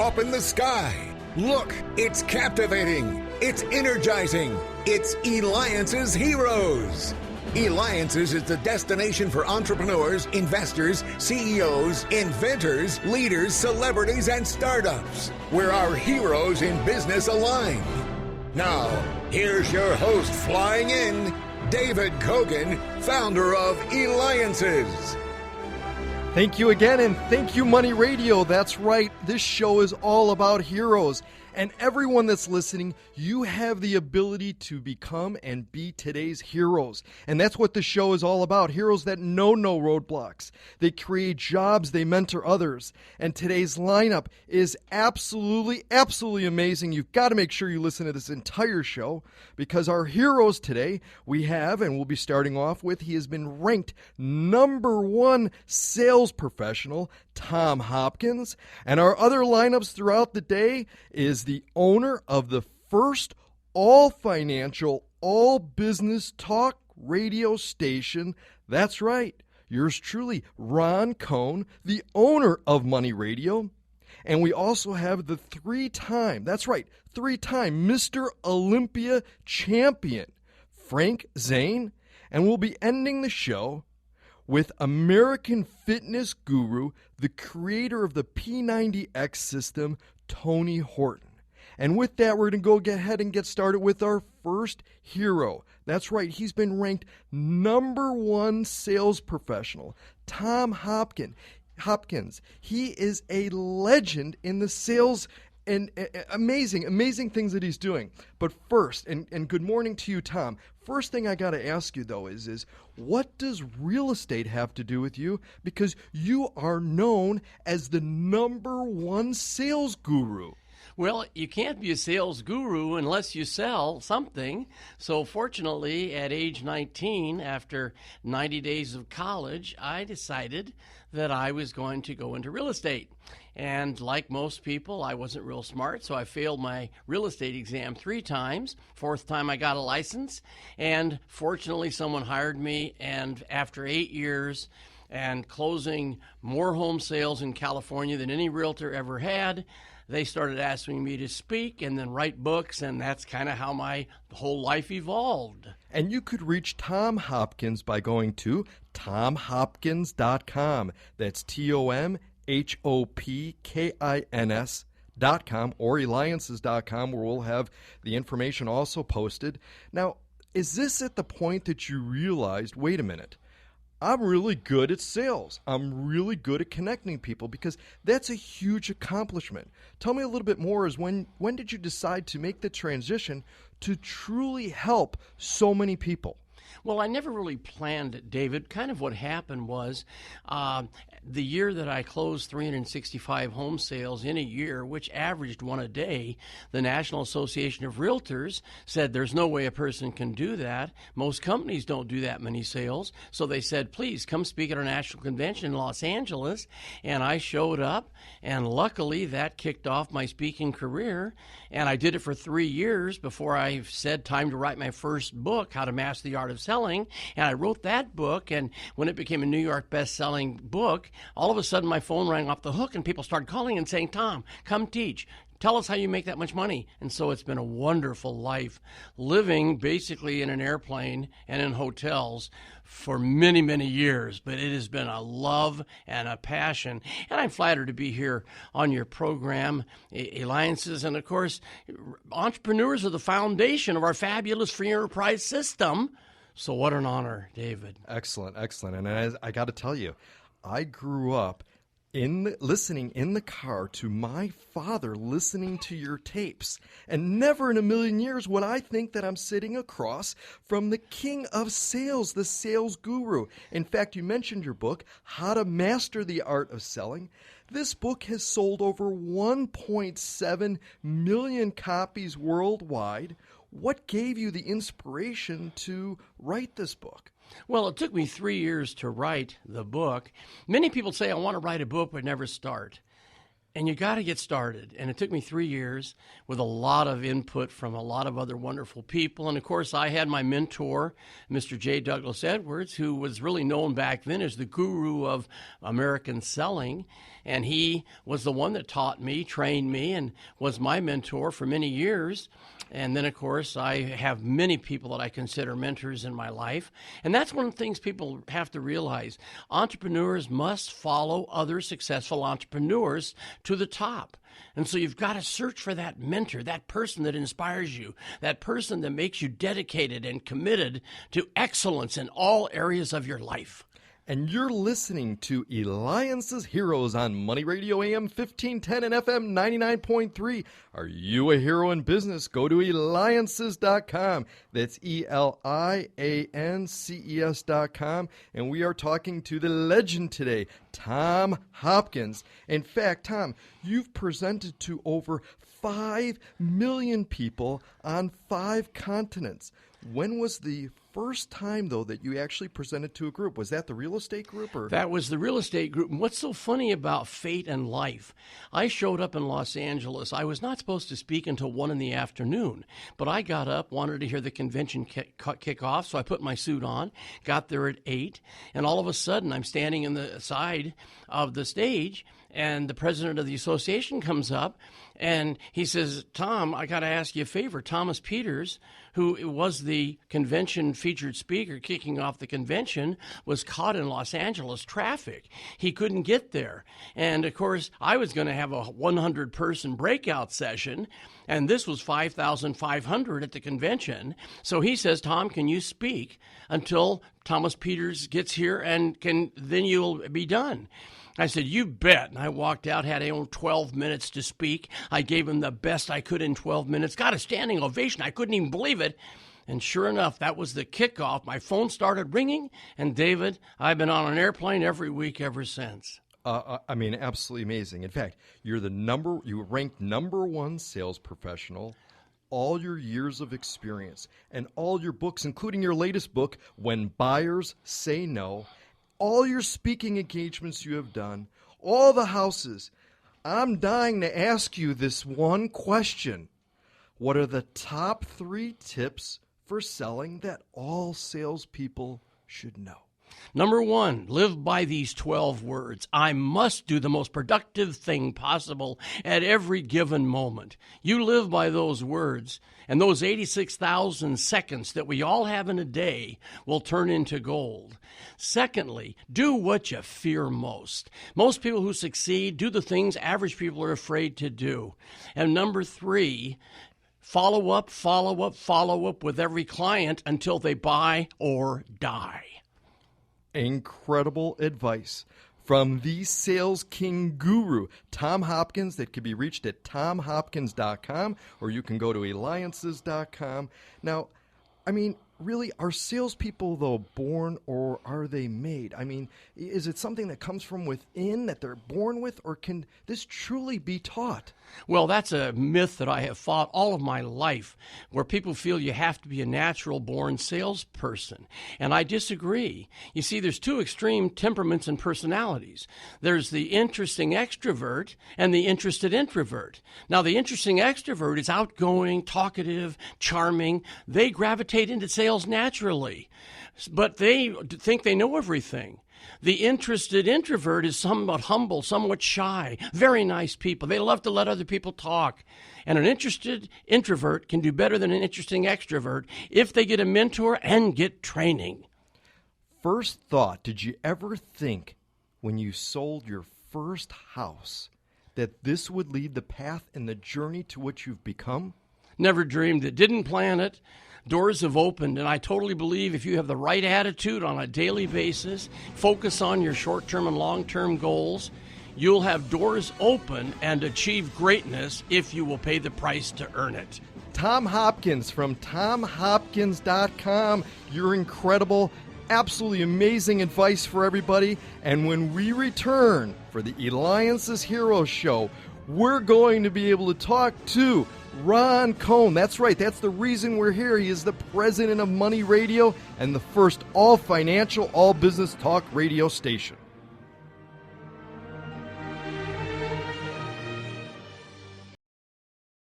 up in the sky. Look, it's captivating. It's energizing. It's Eliances Heroes. Eliances is the destination for entrepreneurs, investors, CEOs, inventors, leaders, celebrities, and startups, where our heroes in business align. Now, here's your host flying in, David Cogan, founder of Eliances. Thank you again, and thank you, Money Radio. That's right, this show is all about heroes. And everyone that's listening, you have the ability to become and be today's heroes. And that's what the show is all about. Heroes that know no roadblocks. They create jobs, they mentor others. And today's lineup is absolutely amazing. You've got to make sure you listen to this entire show, because our heroes today, we have, and we'll be starting off with, he has been ranked #1 sales professional, Tom Hopkins. And our other lineups throughout the day is the owner of the first all-financial, all-business talk radio station. That's right, yours truly, Ron Cohn, the owner of Money Radio. And we also have the three-time Mr. Olympia champion, Frank Zane. And we'll be ending the show with American fitness guru, the creator of the P90X system, Tony Horton. And with that, we're going to go ahead and get started with our first hero. That's right, he's been ranked #1 sales professional, Tom Hopkins. He is a legend in the sales and amazing things that he's doing. But first, and good morning to you, Tom. First thing I got to ask you, though, is what does real estate have to do with you? Because you are known as the #1 sales guru. Well, you can't be a sales guru unless you sell something. So fortunately, at age 19, after 90 days of college, I decided that I was going to go into real estate. And like most people, I wasn't real smart, so I failed my real estate exam 3 times. 4th time, I got a license. And fortunately, someone hired me. And after 8 years and closing more home sales in California than any realtor ever had, they started asking me to speak and then write books, and that's kind of how my whole life evolved. And you could reach Tom Hopkins by going to tomhopkins.com. That's TOMHOPKINS.com, or Eliances.com, where we'll have the information also posted. Now, is this at the point that you realized, wait a minute, I'm really good at sales. I'm really good at connecting people, because that's a huge accomplishment. Tell me a little bit more, is when did you decide to make the transition to truly help so many people? Well, I never really planned it, David. Kind of what happened was the year that I closed 365 home sales in a year, which averaged one a day, the National Association of Realtors said there's no way a person can do that. Most companies don't do that many sales. So they said, please come speak at our national convention in Los Angeles. And I showed up, and luckily that kicked off my speaking career. And I did it for 3 years before I said time to write my first book, How to Master the Art of Selling. And I wrote that book, and when it became a New York best-selling book, all of a sudden my phone rang off the hook and people started calling and saying, Tom, come teach. Tell us how you make that much money. And so it's been a wonderful life, living basically in an airplane and in hotels for many, many years. But it has been a love and a passion. And I'm flattered to be here on your program, Eliances. And of course, entrepreneurs are the foundation of our fabulous free enterprise system. So what an honor, David. Excellent. And I got to tell you, I grew up listening in the car to my father listening to your tapes. And never in a million years would I think that I'm sitting across from the king of sales, the sales guru. In fact, you mentioned your book, How to Master the Art of Selling. This book has sold over 1.7 million copies worldwide. What gave you the inspiration to write this book? Well, it took me 3 years to write the book. Many people say, I want to write a book but never start. And you got to get started. And it took me 3 years with a lot of input from a lot of other wonderful people. And of course, I had my mentor, Mr. J. Douglas Edwards, who was really known back then as the guru of American selling. And he was the one that taught me, trained me, and was my mentor for many years. And then, of course, I have many people that I consider mentors in my life. And that's one of the things people have to realize. Entrepreneurs must follow other successful entrepreneurs to the top. And so you've got to search for that mentor, that person that inspires you, that person that makes you dedicated and committed to excellence in all areas of your life. And you're listening to Eliances Heroes on Money Radio AM 1510 and FM 99.3. Are you a hero in business? Go to Eliances.com. That's Eliances.com. And we are talking to the legend today, Tom Hopkins. In fact, Tom, you've presented to over 5 million people on 5 continents. When was the first time, though, that you actually presented to a group? Was that the real estate group? Or That was the real estate group. And what's so funny about fate and life, I showed up in Los Angeles. I was not supposed to speak until 1 in the afternoon, but I got up, wanted to hear the convention kick off, so I put my suit on, got there at 8, and all of a sudden I'm standing in the side of the stage, and the president of the association comes up, and he says, Tom, I got to ask you a favor. Thomas Peters, who was the convention featured speaker kicking off the convention, was caught in Los Angeles traffic. He couldn't get there. And, of course, I was going to have a 100-person breakout session, and this was 5,500 at the convention. So he says, Tom, can you speak until Thomas Peters gets here, and then you'll be done. I said, you bet. And I walked out, had 12 minutes to speak. I gave him the best I could in 12 minutes. Got a standing ovation. I couldn't even believe it. And sure enough, that was the kickoff. My phone started ringing. And David, I've been on an airplane every week ever since. I mean, absolutely amazing. In fact, you ranked number 1 sales professional, all your years of experience, and all your books, including your latest book, When Buyers Say No, all your speaking engagements you have done, all the houses. I'm dying to ask you this one question. What are the top 3 tips for selling that all salespeople should know? Number 1, live by these 12 words. I must do the most productive thing possible at every given moment. You live by those words, and those 86,000 seconds that we all have in a day will turn into gold. Secondly, do what you fear most. Most people who succeed do the things average people are afraid to do. And number 3, follow up with every client until they buy or die. Incredible advice from the sales king guru, Tom Hopkins, that can be reached at tomhopkins.com, or you can go to Eliances.com. Now, I mean, really, are salespeople, though, born or are they made? I mean, is it something that comes from within that they're born with, or can this truly be taught? Well, that's a myth that I have fought all of my life, where people feel you have to be a natural-born salesperson. And I disagree. You see, there's 2 extreme temperaments and personalities. There's the interesting extrovert and the interested introvert. Now, the interesting extrovert is outgoing, talkative, charming. They gravitate into sales naturally, but they think they know everything. The interested introvert is somewhat humble, somewhat shy, very nice people. They love to let other people talk. And an interested introvert can do better than an interesting extrovert if they get a mentor and get training. First thought, did you ever think when you sold your first house that this would lead the path and the journey to what you've become? Never dreamed it, didn't plan it. Doors have opened, and I totally believe if you have the right attitude on a daily basis, focus on your short-term and long-term goals, you'll have doors open and achieve greatness if you will pay the price to earn it. Tom Hopkins from tomhopkins.com. You're incredible. Absolutely amazing advice for everybody. And when we return for the Eliances Hero Show, we're going to be able to talk to Ron Cohn. That's right. That's the reason we're here. He is the president of Money Radio and the first all-financial, all-business talk radio station.